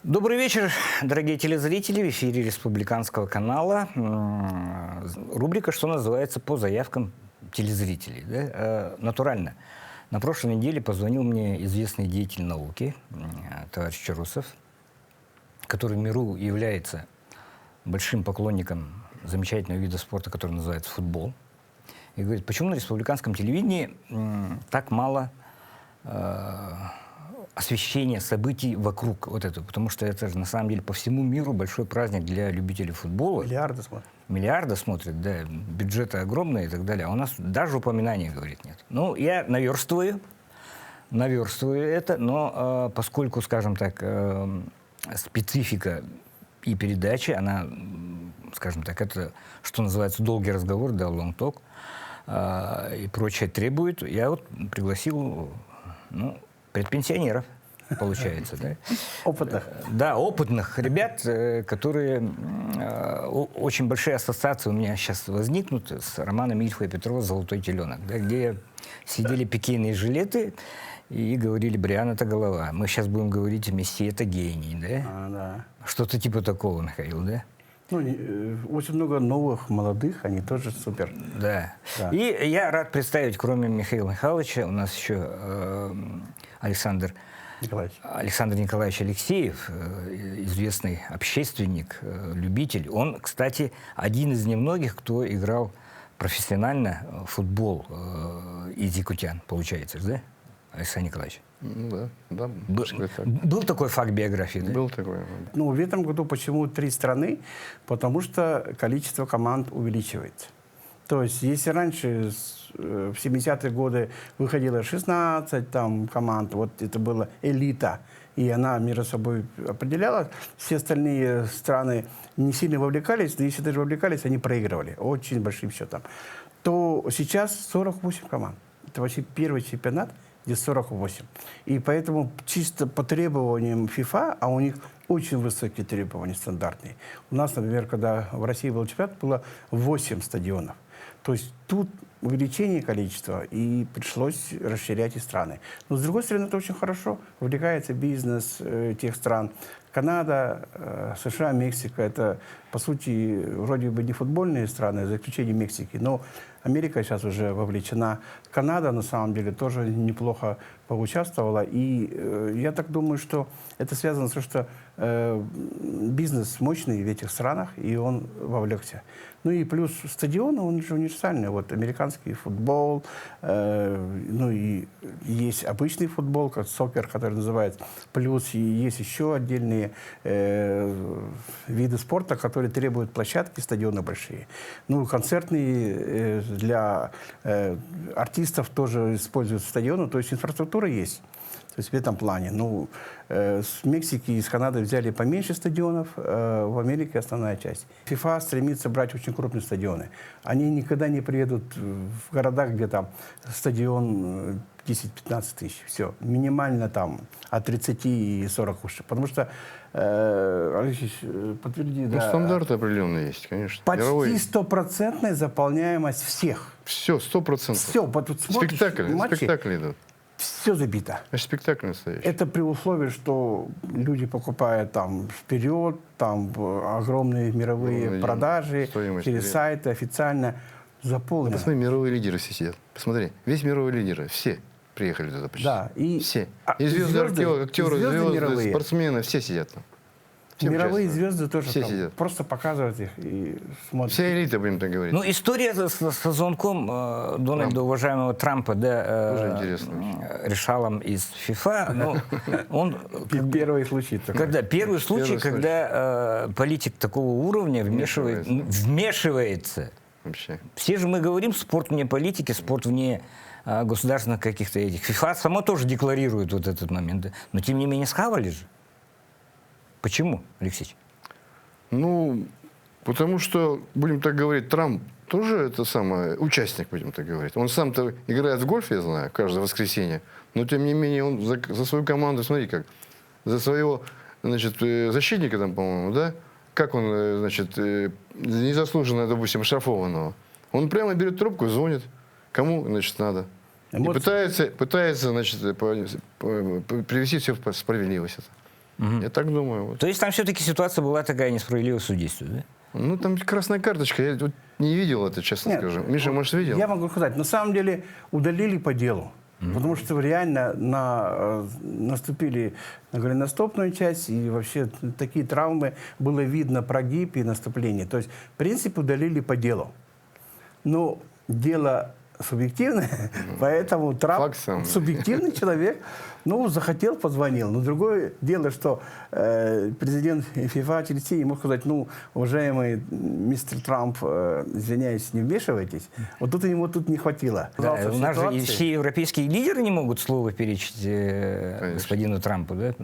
Добрый вечер, дорогие телезрители. В эфире республиканского канала рубрика, что называется, по заявкам телезрителей. Да? Натурально. На прошлой неделе позвонил мне известный деятель науки, товарищ Чарусов, который в миру является большим поклонником замечательного вида спорта, который называется футбол. И говорит, почему на республиканском телевидении так мало освещения событий вокруг вот этого, потому что это же на самом деле по всему миру большой праздник для любителей футбола. Миллиарды смотрят. Миллиарды смотрят, да, бюджеты огромные и так далее. А у нас даже упоминания, говорит, нет. Ну, я наверстываю это, но поскольку, скажем так, специфика и передачи, она, скажем так, это, что называется, долгий разговор, да, long talk, и прочее требует, я вот пригласил, предпенсионеров, получается, да? Опытных. Да, опытных ребят, которые... Очень большие ассоциации у меня сейчас возникнут с романом Ильфа и Петрова «Золотой теленок», да, где сидели пикейные жилеты и говорили, Бриан — это голова. Мы сейчас будем говорить, Месси — это гений, да? Да. Что-то типа такого, Михаил, да? Ну, очень много новых, молодых, они тоже супер. Да. Да. И я рад представить, кроме Михаила Михайловича, у нас еще Александр Николаевич Алексеев, известный общественник, любитель. Он, кстати, один из немногих, кто играл профессионально в футбол из якутян, получается, да, Александр Николаевич? Ну да. Был такой факт биографии, да? Был такой. Ну, в этом году почему 3 страны? Потому что количество команд увеличивается. То есть, если раньше в 70-е годы выходило 16 там, команд, вот это была элита, и она между собой определяла, все остальные страны не сильно вовлекались, но если даже вовлекались, они проигрывали очень большим счетом, то сейчас 48 команд. Это вообще первый чемпионат, где 48. И поэтому чисто по требованиям ФИФА, а у них очень высокие требования, стандартные. У нас, например, когда в России был чемпионат, было 8 стадионов. То есть тут увеличение количества, и пришлось расширять и страны. Но, с другой стороны, это очень хорошо. Вовлекается бизнес тех стран. Канада, США, Мексика – это, по сути, вроде бы не футбольные страны, за исключением Мексики, но Америка сейчас уже вовлечена. Канада, на самом деле, тоже неплохо поучаствовала. И я так думаю, что это связано с тем, что бизнес мощный в этих странах, и он вовлекся. Ну и плюс стадион, он же универсальный. Вот американский футбол, ну и есть обычный футбол, как сокер, который называется. Плюс и есть еще отдельные виды спорта, которые требуют площадки, стадионы большие. Ну, концертные для артистов тоже используют стадионы, то есть инфраструктура есть. То есть в этом плане. Ну, с Мексики и с Канады взяли поменьше стадионов, в Америке основная часть. ФИФА стремится брать очень крупные стадионы. Они никогда не приедут в городах, где там стадион 10-15 тысяч. Все. Минимально там от 30 и 40 уж. Потому что, Алексей, подтверди, да. Стандарты определенные есть, конечно. Почти стопроцентная заполняемость всех. Все, 100%. Все. Вот тут смотришь матчи, спектакли идут. все забито. Спектакль настоящий. Это при условии, что люди покупают там вперед, там огромные мировые продажи через сайты официально заполнено. Посмотри, мировые лидеры все сидят. Посмотри, весь мировые лидеры, все приехали туда почти. Да, и все. И звезды, актеры, звезды, спортсмены, все сидят там. Все мировые звезды тоже все там. сидят. Просто показывают их и смотрят. Вся элита, будем так говорить. Ну, история со звонком Дональда уважаемого Трампа, да, решалом из ФИФА, ну, он... Первый случай такой. Первый случай, когда политик такого уровня вмешивается. Вообще. Все же мы говорим, спорт вне политики, спорт вне государственных каких-то этих. ФИФА само тоже декларирует вот этот момент, да? Но тем не менее схавали же. Почему, Алексей? Ну, потому что, будем так говорить, Трамп тоже это самое, участник, будем так говорить. Он сам-то играет в гольф, я знаю, каждое воскресенье. Но, тем не менее, он за свою команду, смотри как, за своего, значит, защитника там, по-моему, да? Как он, значит, незаслуженно, допустим, оштрафованного. Он прямо берет трубку, звонит, кому, значит, надо. И пытается, значит, привести все в справедливость. Я так думаю. Вот. То есть там все-таки ситуация была такая несправедливая в судействе, да? Ну, там красная карточка. Я вот не видел это, честно Нет, скажу. Миша, может, видел? Я могу сказать, на самом деле удалили по делу. Потому что реально наступили на голеностопную часть, и вообще такие травмы, было видно прогиб и наступление. То есть, в принципе, удалили по делу. Но дело субъективное, поэтому Факт сам. субъективный человек, захотел, позвонил. Но другое дело, что президент ФИФА через сеть ему сказать, уважаемый мистер Трамп, извиняюсь, не вмешивайтесь. Вот тут ему не хватило. Да, Оказался в у нас же и ситуации. все европейские лидеры не могут слова перечить господину Трампу. Да?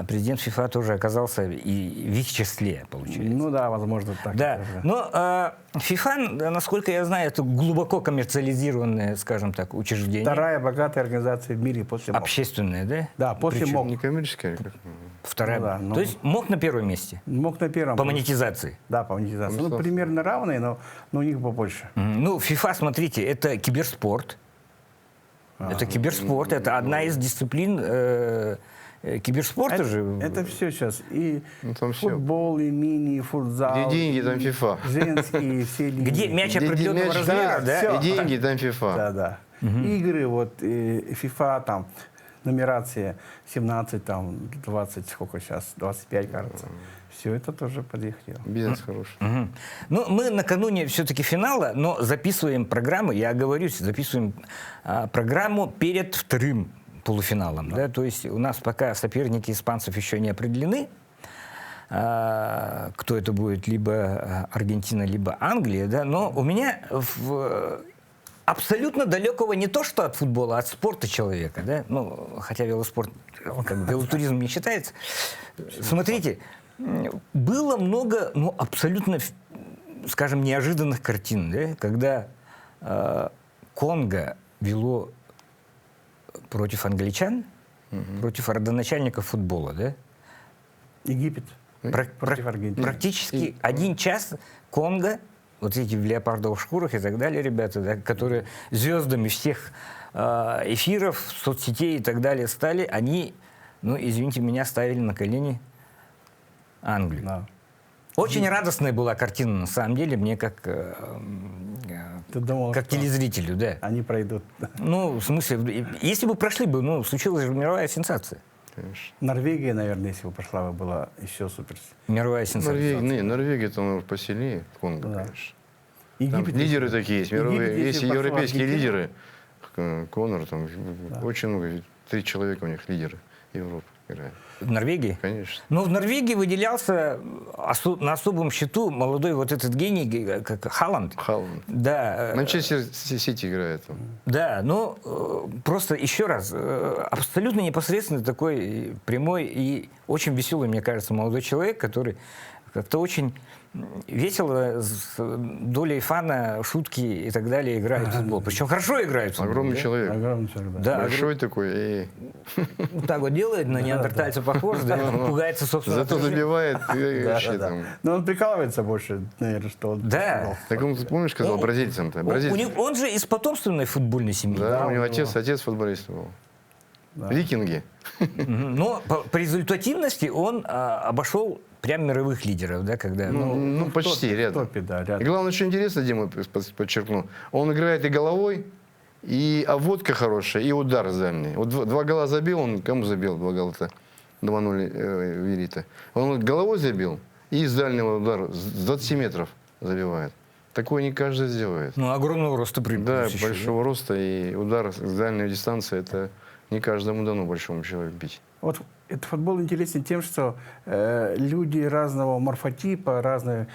Президент ФИФА тоже оказался и в их числе, получается. Да, возможно, так. Да, тоже. но ФИФА, насколько я знаю, это глубоко коммерциализированное, скажем так, учреждение. Вторая богатая организация в мире после МОК. Общественное, да? Да, после МОК. Не коммерческая? Как? Вторая. Ну да, То есть МОК на первом месте МОК на первом. по монетизации. Да, по монетизации. Примерно равные, но у них побольше. ФИФА, смотрите, это киберспорт. Это киберспорт, это одна из дисциплин киберспорта же. Это все сейчас. И там всё. футбол, и мини, и футзал. Где деньги, и там FIFA. Женские, все линии. Где мяч Где определенного мяч, размера, да? всё. И деньги, там FIFA. Да. Игры, FIFA, там, нумерация 17, там, 20, сколько сейчас, 25, кажется. Все это тоже подъехало. Бизнес хороший. Ну, мы накануне все-таки финала, но записываем программы, я оговорюсь, записываем программу перед вторым полуфиналом. Да. То есть у нас пока соперники испанцев еще не определены, кто это будет, либо Аргентина, либо Англия, да, но у меня абсолютно далекого не то, что от футбола, а от спорта человека, да, хотя велоспорт, велотуризм не считается. Смотрите, было много, абсолютно, скажем, неожиданных картин, да, когда Конго вело против англичан, против родоначальников футбола, да? Египет против Аргентины. Практически 1 час Конго, вот эти в леопардовых шкурах и так далее, ребята, да, которые звездами всех эфиров, соцсетей и так далее стали, они, извините меня, ставили на колени Англию. Да. Очень радостная была картина, на самом деле, мне как Ты думал, что телезрителю, да. они пройдут? В смысле, если бы прошли бы, случилась же мировая сенсация. Конечно. Норвегия, наверное, если бы прошла, была еще супер. Мировая сенсация. Норвегия там посильнее Конго, Да. конечно. Египет, Там лидеры такие есть, мировые. Египет, Есть если пошла европейские Аргентина. лидеры. Конор, там очень много, 3 человека у них лидеры Европы играют. В Норвегии? Конечно. Но в Норвегии выделялся на особом счету молодой вот этот гений, как Халланд. Халланд. Да. Манчестер Сити играет там. Да, просто еще раз, абсолютно непосредственно такой прямой и очень веселый, мне кажется, молодой человек, который как-то очень весело, с долей фана, шутки и так далее играет в футбол. Причем хорошо играет в футбол. Огромный да? человек. Огромный человек, да. Да, Большой такой. И вот так вот делает, на неандертальца похож, да, пугается собственно. зато забивает. И вообще Да. там. Но он прикалывается больше, наверное, что он... Да. Так он, помнишь, сказал бразильцам-то? Он же из потомственной футбольной семьи. Да, у него у отец футболист был. Викинги. Но по результативности он обошел прям мировых лидеров, да, когда... Ну, почти в рядом. топе, да, И рядом. главное, что интересно, Дима подчеркнул, он играет и головой, и обводка хорошая, и удар дальний. Вот 2 гола забил, он кому забил 2 гола-то? 2-0 Верита. Он головой забил, и из дальнего удара, с 20 метров забивает. Такое не каждый сделает. огромного роста Да, еще, большого роста, и удар с дальней дистанции, это не каждому дано большому человеку бить. Вот этот футбол интересен тем, что люди разного морфотипа, разной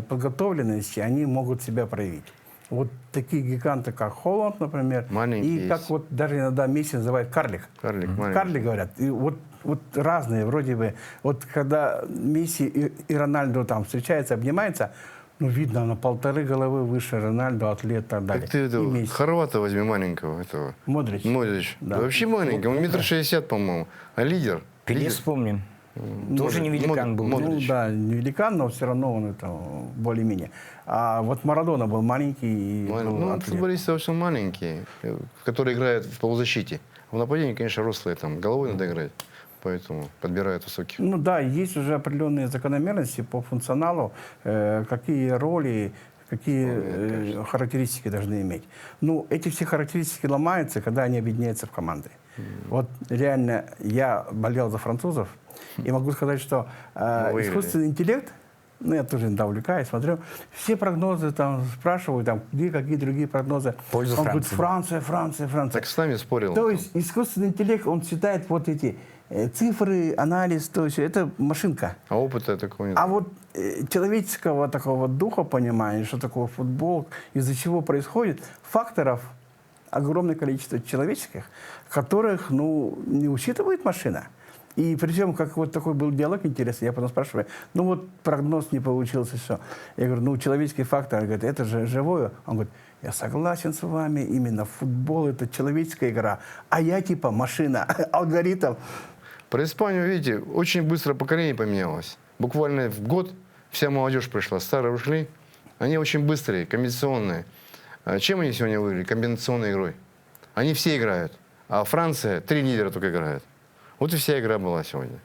подготовленности, они могут себя проявить. Вот такие гиганты, как Холланд, например, Маленькие и как есть. вот даже иногда Месси называют карлик. Карлик маленький. Карлик говорят. И вот разные вроде бы. Вот когда Месси и Рональдо там встречаются, обнимаются, видно, на 1,5 головы выше Рональдо, атлет и так далее. Как ты И этого Месси. хорвата возьми маленького, этого. Модрич. Модрич. Да. Да вообще маленький, он 1,60 м, по-моему. А лидер? Пеле вспомним. Тоже не великан был. Модрич. Ну да, не великан, но все равно он это более-менее. А вот Марадона был маленький и был атлет. Футболисты во всем маленькие, которые играют в полузащите. В нападении, конечно, рослые, там, головой надо играть. поэтому подбирают высоких. Ну да, есть уже определенные закономерности по функционалу, какие роли, какие характеристики должны иметь. Ну, эти все характеристики ломаются, когда они объединяются в команды. Вот реально я болел за французов, и могу сказать, что выиграли. искусственный интеллект, ну, я тоже иногда увлекаюсь, смотрю, все прогнозы там спрашивают, там, где какие другие прогнозы. Пользу Он говорит, Франции. Франция. Так с нами спорил. То есть искусственный интеллект, он считает вот эти цифры, анализ, то есть это машинка. А опыта такого нет. А вот человеческого такого духа понимания, что такое футбол, из-за чего происходит, факторов огромное количество человеческих, которых, ну, не учитывает машина. И причем, как вот такой был диалог интересный, я потом спрашиваю, ну вот прогноз не получился, все. Я говорю, ну человеческий фактор, он говорит, это же живое. Он говорит, я согласен с вами, именно футбол это человеческая игра, а я типа машина, алгоритм. Про Испанию, видите, очень быстро поколение поменялось. Буквально в год вся молодежь пришла, старые ушли. Они очень быстрые, комбинационные. А чем они сегодня выиграли? Комбинационной игрой. Они все играют. А Франция 3 лидера только играют. Вот и вся игра была сегодня.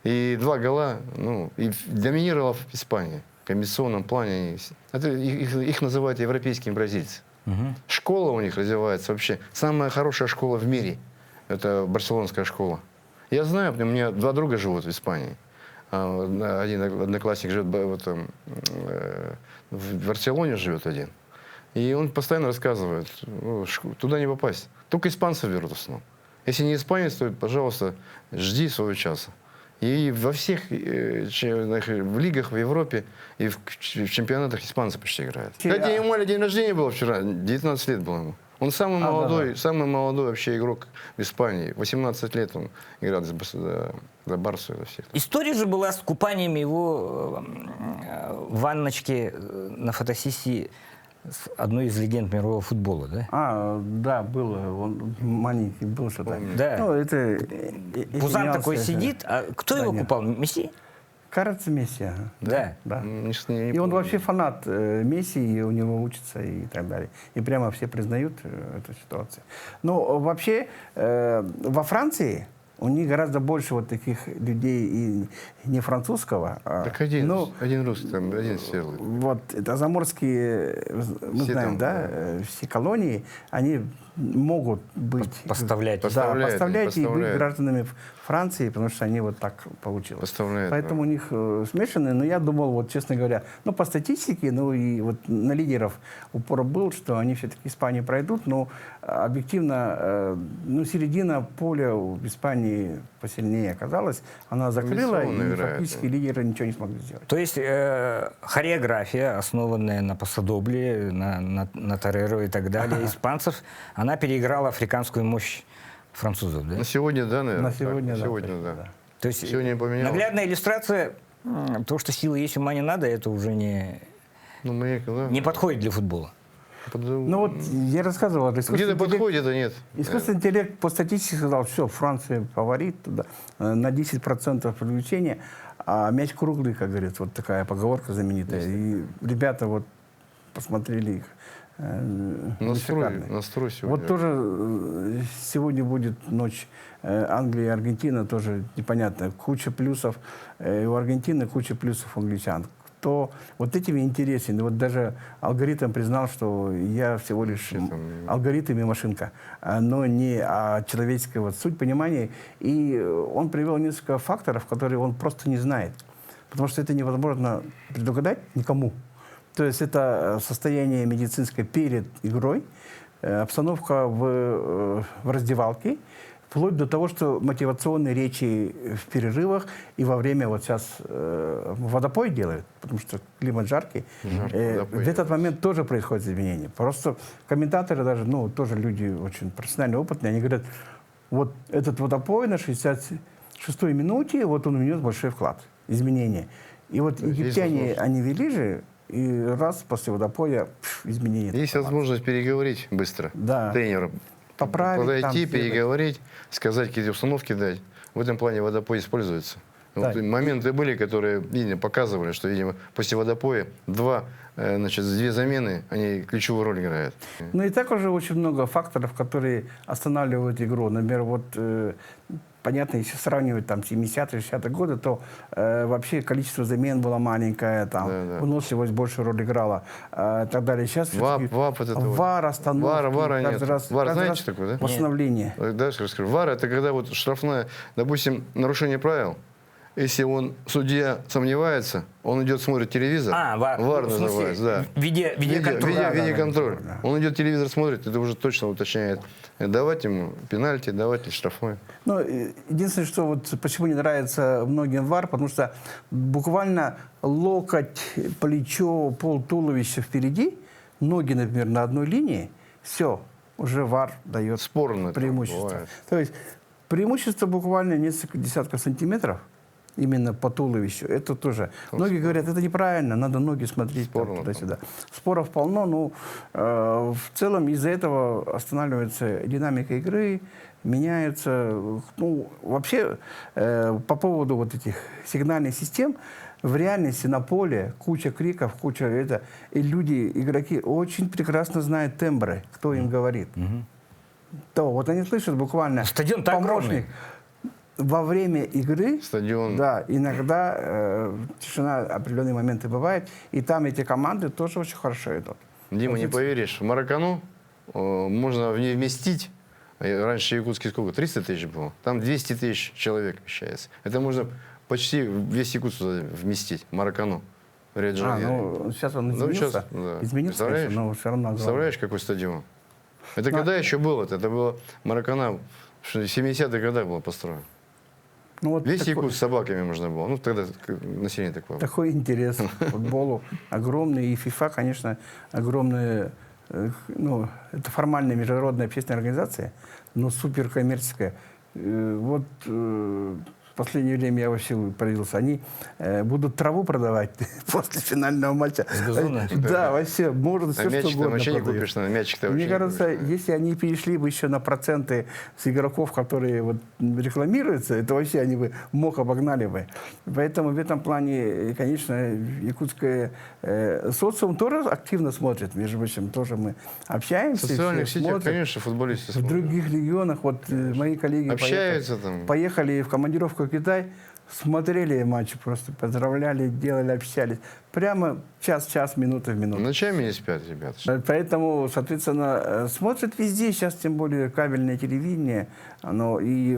И 2 гола, ну, и доминировала в Испании. В комбинационном плане. Это их называют европейскими бразильцы. Школа у них развивается вообще. Самая хорошая школа в мире. Это барселонская школа. Я знаю, у меня 2 друга живут в Испании. Один одноклассник живет в Барселоне, живет один. И он постоянно рассказывает, туда не попасть. Только испанцев берут в основном. Если не испанец, то, пожалуйста, жди своего часа. И во всех в лигах в Европе и в чемпионатах испанцы почти играют. Хотя ему день рождения было вчера, 19 лет было ему. Он самый молодой вообще игрок в Испании. 18 лет он играл за Барсу и за всех. История же была с купанием его в ванночке на фотосессии с одной из легенд мирового футбола, да? Да, было. Он маленький был что-то. Да. Ну, это... Пузан такой сидит, а кто его купал? Месси? Кажется, Месси. Ага. Да. Да. Не И он помню. вообще фанат Месси, и у него учится и так далее. И прямо все признают эту ситуацию. Но вообще во Франции у них гораздо больше вот таких людей и не французского. Так один русский, там, один светлый. Вот это заморские, мы Все знаем, там, да, все колонии, они могут быть... Поставлять. Поставлять и быть поставляют. гражданами Франции, потому что они вот так получилось. Поставляют, Поэтому у них смешанные, но я думал, вот честно говоря, ну по статистике, ну и вот на лидеров упор был, что они все-таки Испанию пройдут, но объективно, ну середина поля в Испании посильнее оказалась, она закрыла, и Комбинационно играет, фактически лидеры ничего не смогли сделать. То есть хореография, основанная на Пасадобле, на Тореро и так далее, испанцев, она переиграла африканскую мощь французов, да? На сегодня, да, наверное? На сегодня, так, да, сегодня, точно, да. да. То есть Сегодня поменялось. наглядная иллюстрация, то, что силы есть, ума не надо, это уже не подходит для футбола. Ну вот я рассказывал, Где-то подходит, где-то нет. искусственный интеллект по статистике сказал, все, Франция фаворит туда, на 10% привлечения, а мяч круглый, как говорится, вот такая поговорка знаменитая. И ребята вот посмотрели их. Настрой сегодня. Вот тоже сегодня будет ночь Англия и Аргентина, тоже непонятно. Куча плюсов у Аргентины, куча плюсов у англичан. Кто вот этими интересен. Вот даже алгоритм признал, что я всего лишь алгоритм и машинка, но не человеческая вот суть понимания. И он привел несколько факторов, которые он просто не знает. Потому что это невозможно предугадать никому. То есть это состояние медицинское перед игрой, обстановка в раздевалке, вплоть до того, что мотивационные речи в перерывах и во время, вот сейчас водопой делают, потому что климат жаркий. В этот момент тоже происходят изменения. Просто комментаторы даже, ну, тоже люди очень профессионально опытные, они говорят, вот этот водопой на 66-й минуте, вот он внес большой вклад, изменения. И вот египтяне, они вели же, и раз после водопоя изменения. Есть возможность переговорить быстро. Да. Тренеру. Поправить, Подойти, там, переговорить, сказать, какие установки дать. В этом плане водопой используется. Да. Вот моменты были, которые, видимо, показывали, что, видимо, после водопоя две замены, они ключевую роль играют. Ну и так уже очень много факторов, которые останавливают игру. Например, вот понятно, если сравнивать там 70-е, 60-е годы, то вообще количество замен было маленькое, там, Да. выносливость больше роль играла и так далее. Сейчас ВАР, это вот. ВАР, остановки, ВАРа нет. каждый раз, ВАР каждый знаете раз такой, да? восстановление. Дальше расскажу. ВАР это когда вот штрафная, допустим, нарушение правил. Если судья сомневается, он идет, смотрит телевизор. ВАР. ВАР В смысле, называется, да. Видеоконтроль. Видеоконтроль. Да. Он идет телевизор, смотрит, это уже точно уточняет. Давать ему пенальти, давать штрафной. Ну, единственное, что вот почему не нравится многим ВАР, потому что буквально локоть, плечо, пол туловища впереди, ноги, например, на одной линии, все, уже ВАР дает Спорно это преимущество. бывает. То есть преимущество буквально несколько десятков сантиметров именно по туловищу. Это тоже. Многие говорят, это неправильно, надо ноги смотреть там, Спорно туда-сюда. Споров полно, но в целом из-за этого останавливается динамика игры, меняется. Ну, вообще, по поводу вот этих сигнальных систем, в реальности на поле куча криков, куча это, и люди, игроки очень прекрасно знают тембры, кто им говорит. То вот они слышат буквально Стадион-то огромный. во время игры. Стадион. Да, иногда тишина, определенные моменты бывает, и там эти команды тоже очень хорошо идут. Дима, не поверишь, в Маракану можно в ней вместить, раньше Якутске сколько, 300 тысяч было, там 200 тысяч человек вмещается. Это можно почти весь Якутск туда вместить, Маракану. Ну, сейчас он изменился. сейчас, да. Изменился, Представляешь? конечно, но все равно. Представляешь, какой стадион? Это когда еще было? Это было Маракана в 70-х годах было построено. Ну, вот Весь такой, Якутск с собаками можно было. Ну, тогда население такое. такой интерес к футболу огромный. И ФИФА, конечно, огромная, ну, это формальная международная общественная организация, но суперкоммерческая. Вот в последнее время я вообще поразился. Они будут траву продавать после финального матча. С газона? Да, вообще, можно все, что мячик там угодно вообще не продают. купишь, мячик-то Мне вообще не кажется, купишь, да. если они перешли бы еще на проценты с игроков, которые вот рекламируются, это вообще они бы мог обогнали бы. Поэтому в этом плане, конечно, якутское социум тоже активно смотрит. Между прочим, тоже мы общаемся. В социальных все сетях, смотрят. конечно, футболисты В смотрят. других регионах, вот мои коллеги Общаются там. поехали в командировку в Китай, смотрели матчи, просто поздравляли, делали, общались. Прямо час, минута в минуту. Ночами не спят, ребята. Поэтому, соответственно, смотрят везде, сейчас тем более кабельное телевидение, оно и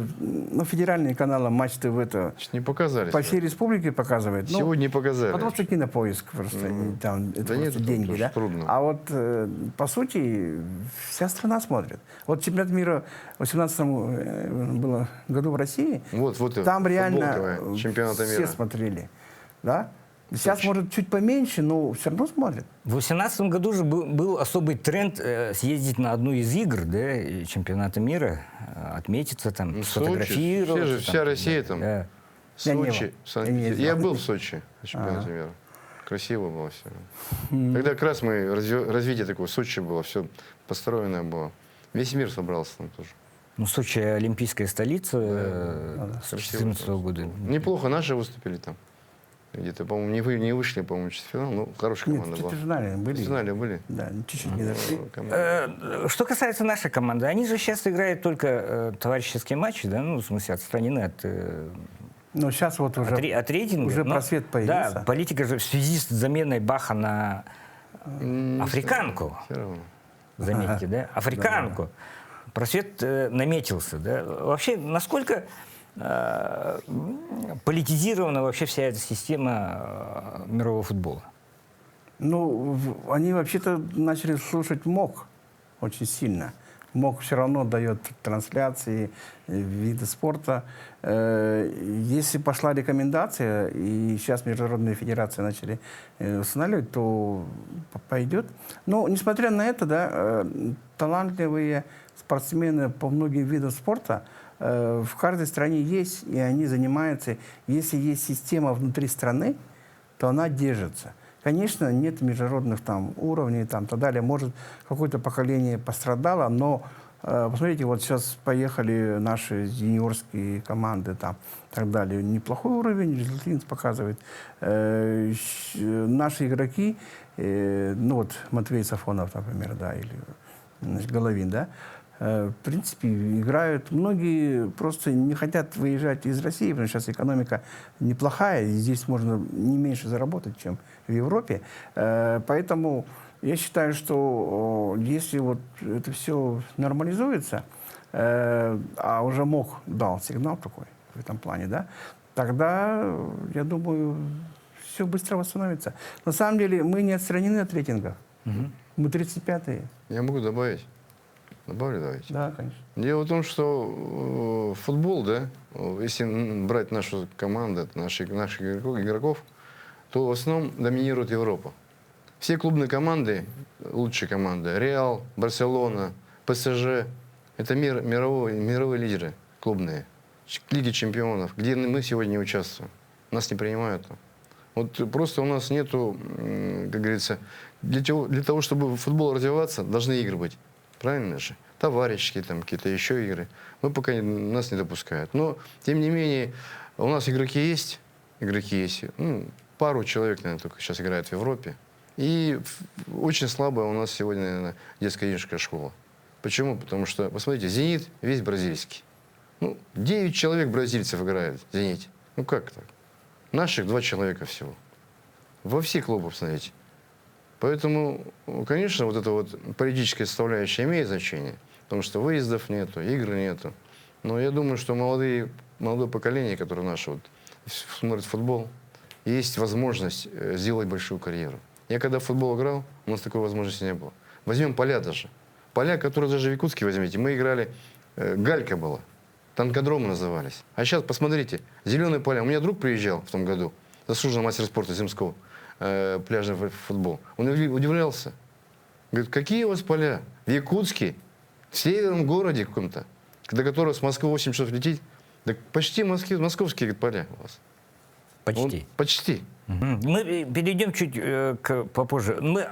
федеральные каналы Матч ТВ это Не показали. по всей республике показывает. Ну, Сегодня не показали. потому что кинопоиск просто, там, это Да просто нет, это деньги, тоже да? трудно. А вот, по сути, вся страна смотрит. Вот чемпионат мира в 2018 году в России, Вот там реально футболка чемпионата все мира. смотрели, да? Сейчас, может, чуть поменьше, но все равно смотрят. В 2018 году же был особый тренд съездить на одну из игр, да, и чемпионата мира, отметиться там, Ну, Сочи, сфотографироваться. вся Россия там. Да. Я не Сочи, был. Санкт-Петербург. Я не Я знал. был в Сочи на чемпионате мира. Красиво было все. Тогда как раз мы развитие такое, Сочи было, все построенное было. Весь мир собрался там тоже. Ну, Сочи олимпийская столица с Красиво 2014 там. года. Неплохо наши выступили там. Где-то, по-моему, не вышли, по-моему, в четвертьфинал. Ну, хорошая Нет, команда была. четвертьфинале были. В финале были. Да, чуть-чуть не дошли. Что касается нашей команды, они же сейчас играют только товарищеские матчи, да, ну, в смысле, отстранены от Но сейчас вот уже, от рейтинга. уже Но, просвет появился. Да, политика же в связи с заменой Баха на африканку, Все равно. заметьте, да, африканку, просвет наметился, да. Вообще, насколько политизирована вообще вся эта система мирового футбола? Ну, они вообще-то начали слушать МОК очень сильно. МОК все равно дает трансляции, виды спорта. Если пошла рекомендация, и сейчас международные федерации начали устанавливать, то пойдет. Но, несмотря на это, да, талантливые спортсмены по многим видам спорта в каждой стране есть, и они занимаются. Если есть система внутри страны, то она держится. Конечно, нет международных там уровней, там, так далее. Может, какое-то поколение пострадало, но посмотрите, вот сейчас поехали наши юниорские команды, там, так далее. Неплохой уровень, результат показывает. Наши игроки, ну вот Матвей Сафонов, например, да, или значит, Головин, да, В принципе, играют. Многие просто не хотят выезжать из России, потому что сейчас экономика неплохая, и здесь можно не меньше заработать, чем в Европе. Поэтому я считаю, что если вот это все нормализуется, а уже МОК дал сигнал такой в этом плане, да, тогда, я думаю, все быстро восстановится. На самом деле мы не отстранены от рейтингов. Мы 35-е. Я могу добавить? Добавлю, давайте. Да, конечно. Дело в том, что футбол, да, если брать нашу команду, наших игроков, то в основном доминирует Европа. Все клубные команды, лучшие команды, Реал, Барселона, ПСЖ, это мировые лидеры клубные. Лиги чемпионов, где мы сегодня не участвуем. Нас не принимают. Вот просто у нас нету, как говорится, для того, чтобы футбол развиваться, должны игры быть. Правильно же? Товарищеские, там какие-то еще игры. Мы пока нас не допускают. Но, тем не менее, у нас игроки есть. Ну, пару человек, наверное, только сейчас играют в Европе. И очень слабая у нас сегодня, наверное, детская юношеская школа. Почему? Потому что, посмотрите, «Зенит» весь бразильский. Ну, 9 человек бразильцев играет в «Зените». Ну, как так? Наших 2 человека всего. Во всех клубах, смотрите. Поэтому, конечно, вот эта вот политическая составляющая имеет значение, потому что выездов нету, игр нету. Но я думаю, что молодое поколение, которое наше вот, смотрит футбол, есть возможность сделать большую карьеру. Я когда в футбол играл, у нас такой возможности не было. Возьмем поля даже. Поля, которые даже в Якутске возьмите, мы играли, галька была, танкодромы назывались. А сейчас, посмотрите, зеленые поля. У меня друг приезжал в том году, заслуженный мастер спорта Земского, пляжный футбол. Он удивлялся. Говорит, какие у вас поля? В Якутске, в северном городе каком-то, до которого с Москвы 8 часов лететь. Да почти московские поля у вас. Почти. Почти. Мы перейдем чуть попозже. Мы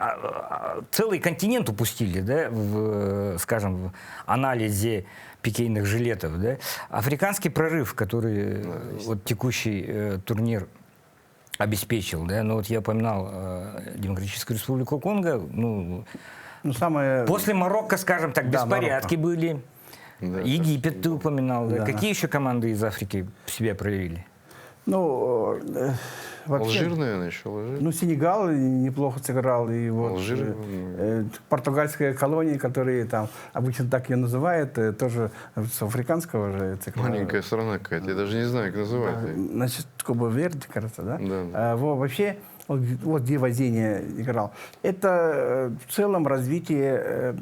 целый континент упустили, да, скажем, в анализе пикейных жилетов. Да? Африканский прорыв, который вот текущий турнир обеспечил. Да? Ну, вот я упоминал Демократическую Республику Конго. Ну, самое... После Марокко, скажем так, Да, беспорядки были. Да, Египет ты упоминал. Да? Да. Какие еще команды из Африки себя проявили? Ну, вообще... Алжир, наверное, еще Алжир. Ну, Сенегал неплохо сыграл. И вот, Алжир. португальская колония, которые там обычно так ее называют, тоже с африканского же цикла. Маленькая страна какая-то, я даже не знаю, как называть. Значит, Кабо-Верде, кажется, да? Да. Вообще, вот где Воззения играл. Это в целом развитие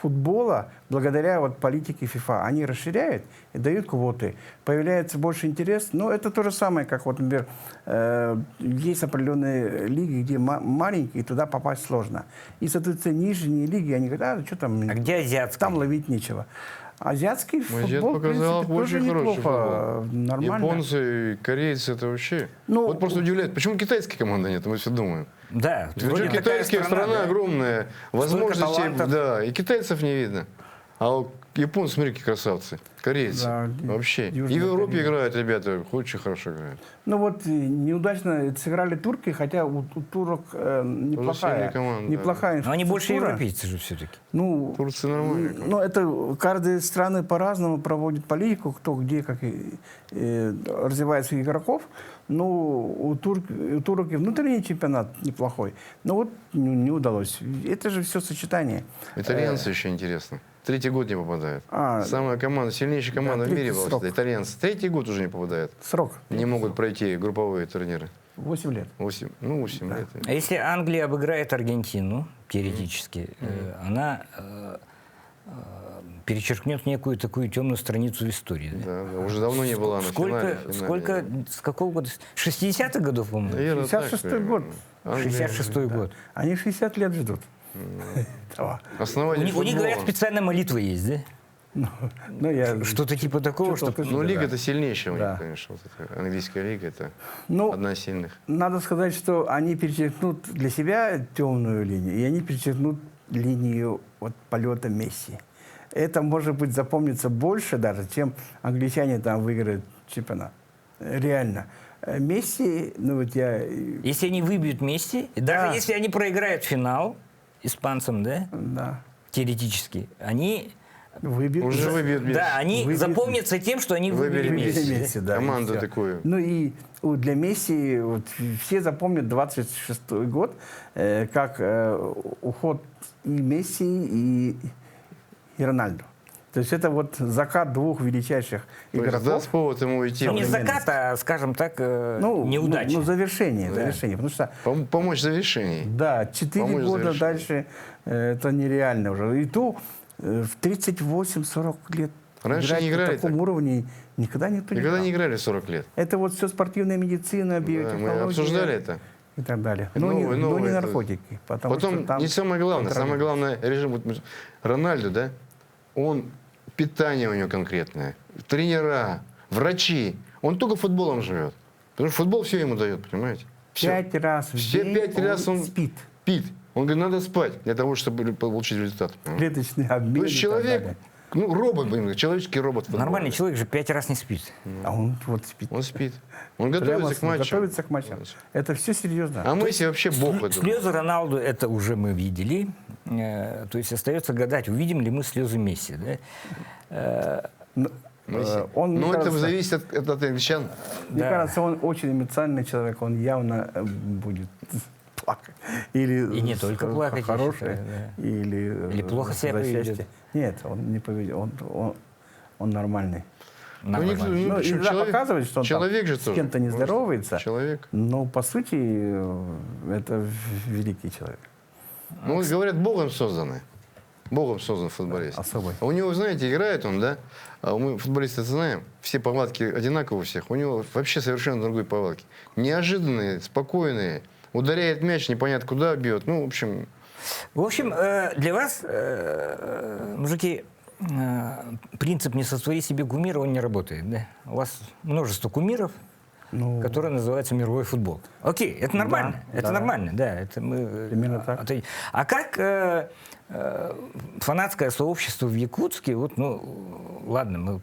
футбола благодаря вот политике ФИФА. Они расширяют и дают квоты. Появляется больше интерес. Но это то же самое, как вот, например, есть определенные лиги, где маленькие, и туда попасть сложно. И, соответственно, нижние лиги, они говорят, что там... А где азиатская? Там ловить нечего. Азиатский Азиат футбол, в показал принципе, тоже очень хороший неплохо. футбол. Нормально. Японцы, корейцы, это вообще... Ну, вот просто удивляет, почему китайской команды нет, мы все думаем. Да. Причем вроде такая китайская страна да? огромная, возможности, талантов. да, и китайцев не видно. А у японцы, смотри, какие красавцы, корейцы, Да, вообще. И в Южная Европе Корея. играют ребята, очень хорошо играют. Ну вот неудачно сыграли турки, хотя у турок неплохая, сильная команда, неплохая Но они больше инфраструктура. европейцы же все-таки. Ну, Турция нормальная. ну, это каждая страна по-разному проводит политику, кто где как развивает своих игроков. Ну, у турок и внутренний чемпионат неплохой. Но вот не удалось. Это же все сочетание. Итальянцы еще интересно. 3-й год не попадают. Самая команда, сильнейшая команда в третий мире была срок. всегда. Итальянцы. 3-й год уже не попадают. Срок. Не могут пройти групповые турниры. 8 лет. 8 лет. А если Англия обыграет Аргентину, теоретически, она перечеркнет некую такую темную страницу в истории. Да? Да, уже давно не была на финале. С какого года? С 60-х годов, по-моему? Наверное, так, 66-й год. Англия. 66-й год. Они 60 лет ждут. Основатель У них, говорят, футбола. специальная молитва есть, да? Ну, я... Что-то типа такого, Что-то что... слышал. Ну, Да. лига-то сильнейшая у них, Да. конечно. Вот эта английская лига, это Ну, одна из сильных. надо сказать, что они перечеркнут для себя темную линию, и они перечеркнут линию вот, полета Месси. Это, может быть, запомнится больше даже, чем англичане там выиграют чемпионат. Реально. Месси, ну вот я... Если они выбьют Месси, и даже если они проиграют финал испанцам, да, Да. теоретически, они Выбили. Уже выбьют Месси. Да, они Выбили- запомнятся тем, что они выбили Выбили Месси. Месси, да, и Команду всё. такую. Ну и для Месси вот, все запомнят 26-й год, как уход и Месси, и Рональду. То есть это вот закат двух величайших То есть игроков. даст повод ему уйти. Ну, не Современность. закат, а, скажем так, Ну, неудача. завершение, Да. завершение. Потому что, Помочь в завершении. да, 4 Помочь года завершению. дальше это нереально уже. И то в 38-40 лет Раньше играть не играли на таком так. уровне никогда никто Никогда не не играл. играли 40 лет. Это вот все спортивная медицина, Да, мы биотехнология. обсуждали это. И так далее. Новое, Но не это- наркотики. Потому Потом что там не самое главное. Самое контролируется. главное режим. Вот Рональдо, да? Он питание у него конкретное, тренера, врачи. Он только футболом живет. Потому что футбол все ему дает, понимаете? Всё. 5 раз в Все день 5 раз он спит. пит. Он говорит, надо спать для того, чтобы получить результат. Клеточный обмен. То есть и так человек, далее. ну, робот, блин, человеческий робот. футбольный. Нормальный человек же 5 раз не спит. А он вот спит. Он спит. Он Прямо готовится к матчу. готовится к матчам. Это все серьезно. А Месси вообще бог в этом. Слезы Роналду это уже мы видели. То есть остается гадать, увидим ли мы слезы Месси. Да? Но, Месси. он, мне Но это кажется, зависит от англичан. Мне Да. кажется, он очень эмоциональный человек. Он явно будет плакать. Или И не только плакать, я хороший, считаю, да. или плохо себя за поведет. счастье. Нет, он не поведет. Он нормальный. Нормально. никто- Ну, причем иногда человек- показывает, что он человек же с тоже. кем-то не Может, здоровается. человек. Но, по сути, это великий человек. Ну, вот говорят, Богом созданы. Богом создан футболист. Особый. А у него, знаете, играет он, да? А мы, футболисты, это знаем, все повадки одинаковые у всех. У него вообще совершенно другие повадки. Неожиданные, спокойные. Ударяет мяч, непонятно куда бьет. Ну, в общем, В общем, для вас, мужики, принцип «не сотвори себе кумира», он не работает. Да? У вас множество кумиров, Ну, которые называются мировой футбол. Окей, это нормально. Да, Это да. нормально, да. Это мы, Примерно так. А как фанатское сообщество в Якутске, вот, ну, ладно, мы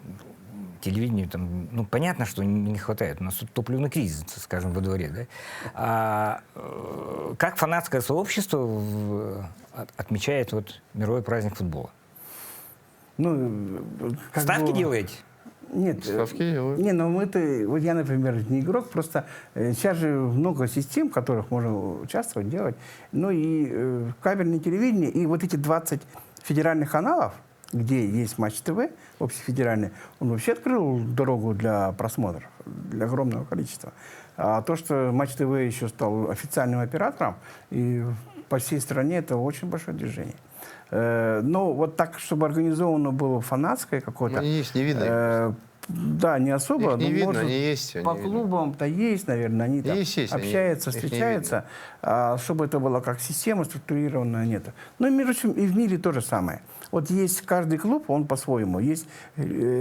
телевидению там, ну, понятно, что не хватает. У нас тут топливный кризис, скажем, во дворе, да? Как фанатское сообщество отмечает вот мировой праздник футбола? ну, как Ставки бы- делаете? Нет. ставки делают. Не, ну мы-то, вот я, например, не игрок, просто сейчас же много систем, в которых можно участвовать, делать. Ну и кабельное телевидение, и вот эти 20 федеральных каналов, где есть Матч ТВ, общефедеральный, он вообще открыл дорогу для просмотров, для огромного количества. А то, что Матч ТВ еще стал официальным оператором, и по всей стране это очень большое движение. Но вот так, чтобы организовано было фанатское какое-то... Ну, они есть, не видно. Да, не особо. Их не но, видно, может, они есть, они по видно. клубам-то есть, наверное, они там Есть, они- общаются, их не встречаются. А чтобы это было как система структурированная, нет. Ну, и, между прочим, и в мире то же самое. Вот есть каждый клуб, он по-своему. Есть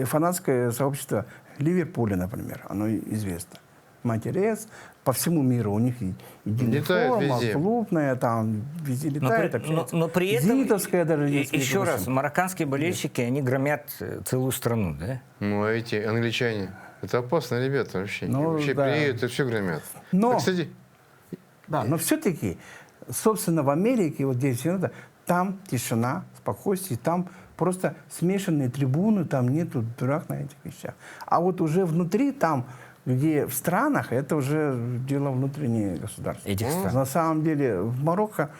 фанатское сообщество Ливерпуля, например, оно известно. Матерец, по всему миру у них и Летает форма, везде. клубная, там везде летает, общается. но при этом, Зенитовская даже есть. еще между раз, прочим. марокканские болельщики, они громят целую страну, да? Ну, а эти англичане, это опасные ребята вообще. Ну, Вообще да. приедут и все громят. Но- А, кстати, Да, но все-таки, собственно, в Америке, вот здесь, надо, там тишина, спокойствие, там просто смешанные трибуны, там нету дурак на этих вещах. А вот уже внутри, там, где в странах, это уже дело внутреннее государства. Этих стран. На самом деле, в Марокко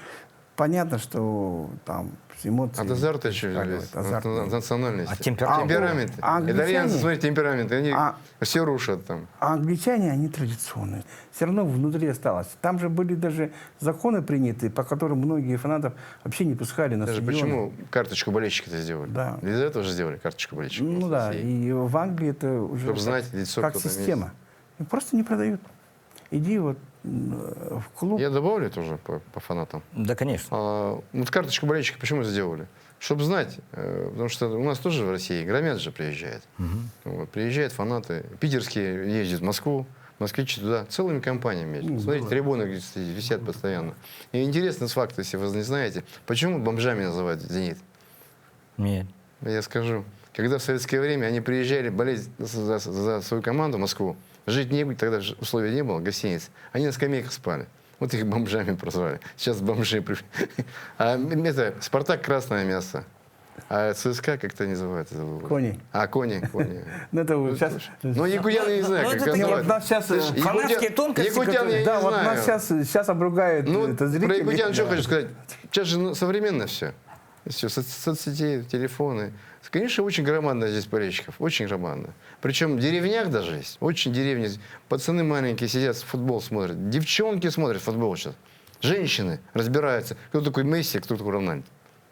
понятно, что там эмоции... от азарта еще шкаливают, зависит, азарт. от национальности. От темперамента. Темперамент. А англичане- Итальянцы, смотрите, темперамент. Они А- все рушат там. А англичане, они традиционные. Все равно внутри осталось. Там же были даже законы приняты, по которым многие фанатов вообще не пускали на Даже стадионы. почему карточку болельщика-то сделали? Да. Из-за этого же сделали карточку болельщика. Ну в да, России. и в Англии это уже Чтоб как, знать лицо, как кто там система. И просто не продают. Иди вот в клуб. Я добавлю тоже по фанатам. Да, конечно. Вот карточку болельщика почему сделали? Чтобы знать, потому что у нас тоже в России громят же приезжает. Вот, приезжают фанаты. Питерские ездят в Москву, москвичи туда целыми компаниями ездят. Смотрите, трибуны висят постоянно. И интересный факт, если вы не знаете, почему бомжами называют «Зенит». Нет. Я скажу. Когда в советское время они приезжали болеть за свою команду в Москву, жить негде, тогда же условий не было, гостиниц, они на скамейках спали. Вот их бомжами прозвали. Сейчас бомжи. А это «Спартак» — красное мясо. А ЦСКА как-то называется? Кони. А, кони. Ну, это вот сейчас... Ну, якутян я не знаю, Ну, как это Не, вот называют. нас сейчас... Фанатские тонкости, Якутян я Да, не вот знаю. нас сейчас обругают Ну, это про зрители. якутян что хочу сказать. Сейчас же современно все. Все, соцсетей, телефоны. Конечно, очень громадно здесь болельщиков. Очень громадно. Причем в деревнях даже есть. Очень деревни. Пацаны маленькие сидят, футбол смотрят. Девчонки смотрят футбол сейчас. Женщины разбираются. Кто такой Месси, кто такой Рональдо.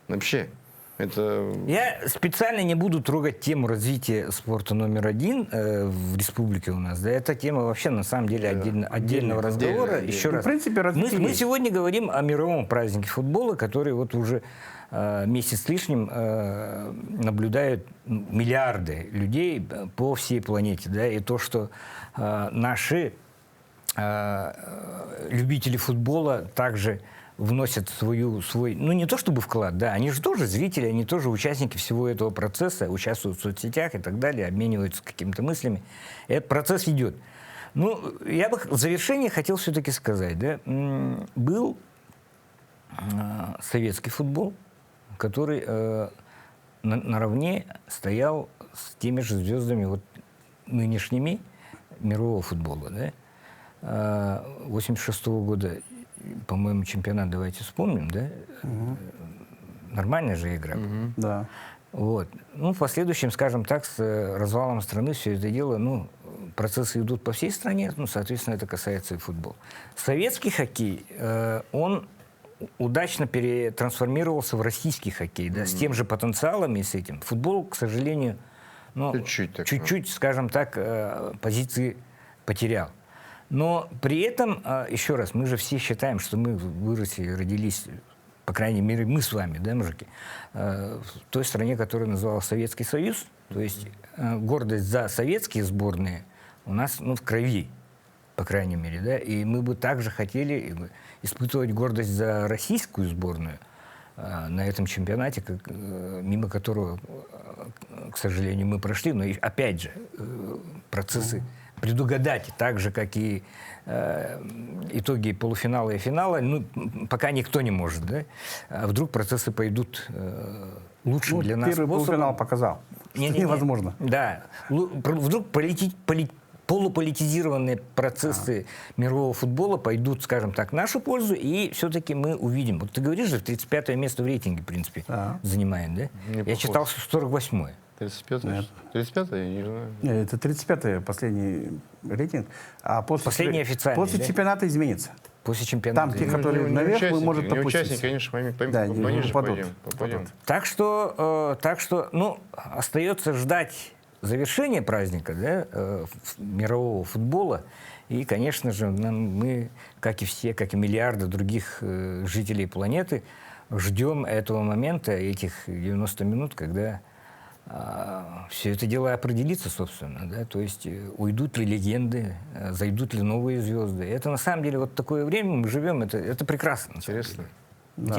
Вообще. Это... Я специально не буду трогать тему развития спорта номер один в республике у нас. Да, эта тема вообще на самом деле отдельного разговора. отдельно. Еще Ну, раз, в принципе, развитие мы есть. сегодня говорим о мировом празднике футбола, который вот уже месяц с лишним наблюдают миллиарды людей по всей планете. Да, и то, что наши любители футбола также вносят свой, ну не то чтобы вклад, да, они же тоже зрители, они тоже участники всего этого процесса, участвуют в соцсетях и так далее, обмениваются какими-то мыслями. Этот процесс идет. Ну, я бы в завершение хотел все-таки сказать, да, был советский футбол, который наравне стоял с теми же звездами вот нынешними мирового футбола, да. 86-го года, по-моему, чемпионат, давайте вспомним, да? Нормальная же игра. Да. Вот. Ну, в последующем, скажем так, с развалом страны все это дело, ну, процессы идут по всей стране, ну, соответственно, это касается и футбола. Советский хоккей, он удачно перетрансформировался в российский хоккей, да, с тем же потенциалом и с этим. Футбол, к сожалению, ну, чуть-чуть, скажем так, позиции потерял. Но при этом, еще раз, мы же все считаем, что мы выросли, родились, по крайней мере, мы с вами, да, мужики, в той стране, которая называлась Советский Союз. То есть гордость за советские сборные у нас, ну, в крови, по крайней мере, да. И мы бы также хотели испытывать гордость за российскую сборную на этом чемпионате, мимо которого, к сожалению, мы прошли. Но опять же, процессы предугадать, так же, как и итоги полуфинала и финала, ну, пока никто не может, да? А вдруг процессы пойдут лучшим для нас Первый способом. полуфинал показал, что невозможно. Да. Вдруг полуполитизированные процессы мирового футбола пойдут, скажем так, в нашу пользу, и все-таки мы увидим. Вот ты говоришь же, 35-е место в рейтинге, в принципе, занимает, да? Не Я похож. читал 45-е. 35-й? 35-й? Я не знаю. Нет, это 35-й последний рейтинг. А Последний официальный, после да? чемпионата изменится. После чемпионата. Там те, которые наверх, вы, может, не опуститься. участники, конечно, Да, пониже попадут. пойдем. Так что, ну, остается ждать завершения праздника, да, мирового футбола. И, конечно же, мы, как и все, как и миллиарды других жителей планеты, ждем этого момента, этих 90 минут, когда все это дело определится, собственно, да, то есть уйдут ли легенды, зайдут ли новые звезды. Это на самом деле вот такое время мы живем, это прекрасно. Интересно. Да,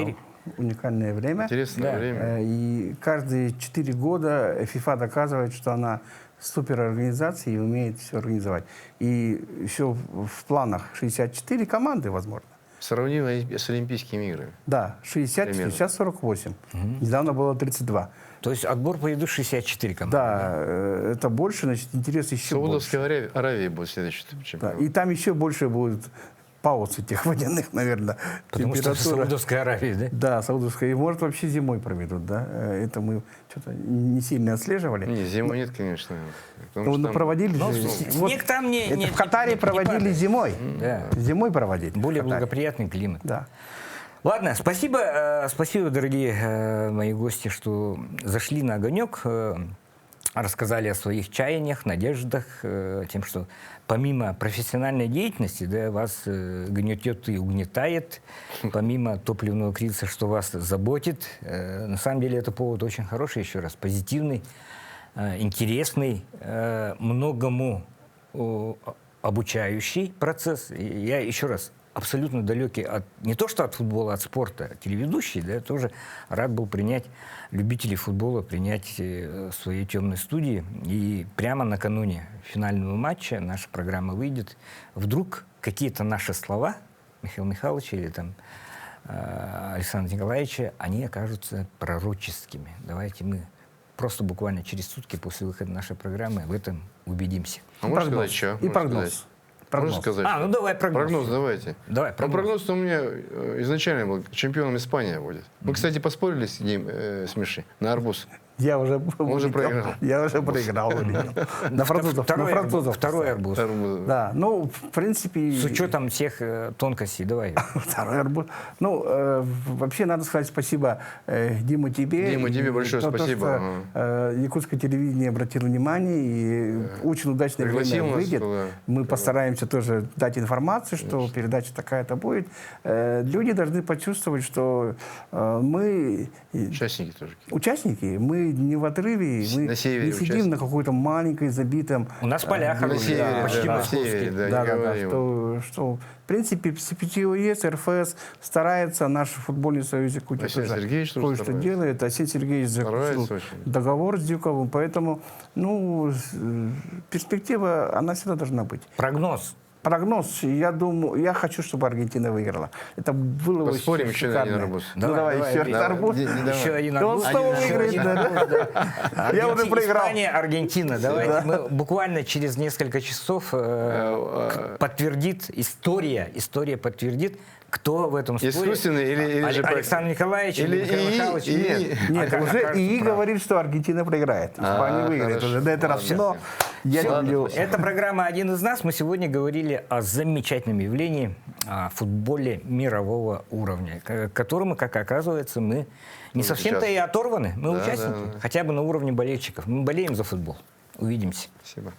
уникальное время. Интересное Да. время. И каждые 4 года FIFA доказывает, что она суперорганизация и умеет все организовать. И еще в планах 64 команды, возможно. Сравнимо с Олимпийскими играми. Да, 64, Примерно. сейчас 48. Недавно было 32. То есть отбор пойдут 64 команды. Да, это больше, значит, интерес еще больше. Саудовская Аравия будет следующий Да, чемпионат. и там еще больше будет пауз этих водяных, наверное. Потому что в Саудовской Аравии, да? Да, Саудовская. И, может, вообще зимой проведут, да? Это мы что-то не сильно отслеживали. Не, зимой нет, конечно. Потому Ну, что там- проводили Ну, же. снег там не... Это в Катаре проводили падает. зимой. Да. Зимой проводили. Более в Катаре. благоприятный климат. Да. Ладно, спасибо, дорогие мои гости, что зашли на огонек, рассказали о своих чаяниях, надеждах, тем, что помимо профессиональной деятельности, да, вас гнетет и угнетает, помимо топливного кризиса, что вас заботит. На самом деле это повод очень хороший, еще раз, позитивный, интересный, многому обучающий процесс. И я еще раз абсолютно далекий от, не то что от футбола, от спорта, телеведущий, да, тоже рад был принять любителей футбола, принять в своей темной студии. И прямо накануне финального матча наша программа выйдет. Вдруг какие-то наши слова, Михаила Михайловича или там Александра Николаевича, они окажутся пророческими. Давайте мы просто буквально через сутки после выхода нашей программы в этом убедимся. А можно Прогноз. сказать, что? И Можно прогноз. сказать? Прогноз. Можно сказать? Ну давай прогноз. Прогноз давайте. Давай, Ну, прогноз. прогноз-то у меня изначально был чемпионом Испания будет. Мы, кстати, поспорили с ним, с Мишей, на арбуз. Я уже уже улетел. проиграл. Я уже проиграл. улетел. На французов. На французов. Второй арбуз. Арбуз. Да, ну, в принципе... С учетом всех тонкостей, давай. Второй арбуз. Ну, вообще надо сказать спасибо Дима тебе. Дима, тебе И большое то, спасибо. что якутское телевидение обратило внимание и очень удачное Пригласил время нас, выйдет. да. Мы постараемся тоже дать информацию, что передача такая-то будет. Люди должны почувствовать, что мы Участники тоже. участники, мы не в отрыве, мы На севере не сидим участники. на какой-то маленькой забитом... У нас поля На хорошие, севере, почти да, на московские. севере, да, не Да, говорим. что, в принципе, СПЧОЕС, РФС старается, наш футбольный союз Якутии Василий тоже Сергеевич тоже кое-что старается. делает. Василий Сергеевич заключил Старается очень. договор с Дюковым, поэтому, ну, перспектива, она всегда должна быть. Прогноз. Прогноз, я думаю, я хочу, чтобы Аргентина выиграла. Это было бы Поспорим еще на один шикарно. арбуз. Ну, давай еще один давай. арбуз. Еще один Да он арбуз. снова Еще выиграет, один да. арбуз, да. Я уже проиграл. Испания, Аргентина. Давайте мы буквально через несколько часов подтвердит история подтвердит, кто в этом споре. Искусственный или же Александр Николаевич или Михаил ИИ? Михайлович? Нет. Нет, А уже окажется ИИ прав. говорит, что Аргентина проиграет. Испания выиграет. хорошо. Уже на это раз. Но я люблю... Это программа «Один из нас». Мы сегодня говорили о замечательном явлении, о футболе мирового уровня, к которому, как оказывается, мы не совсем-то и оторваны. Мы Да, участники, да, да. хотя бы на уровне болельщиков. Мы болеем за футбол. Увидимся. Спасибо.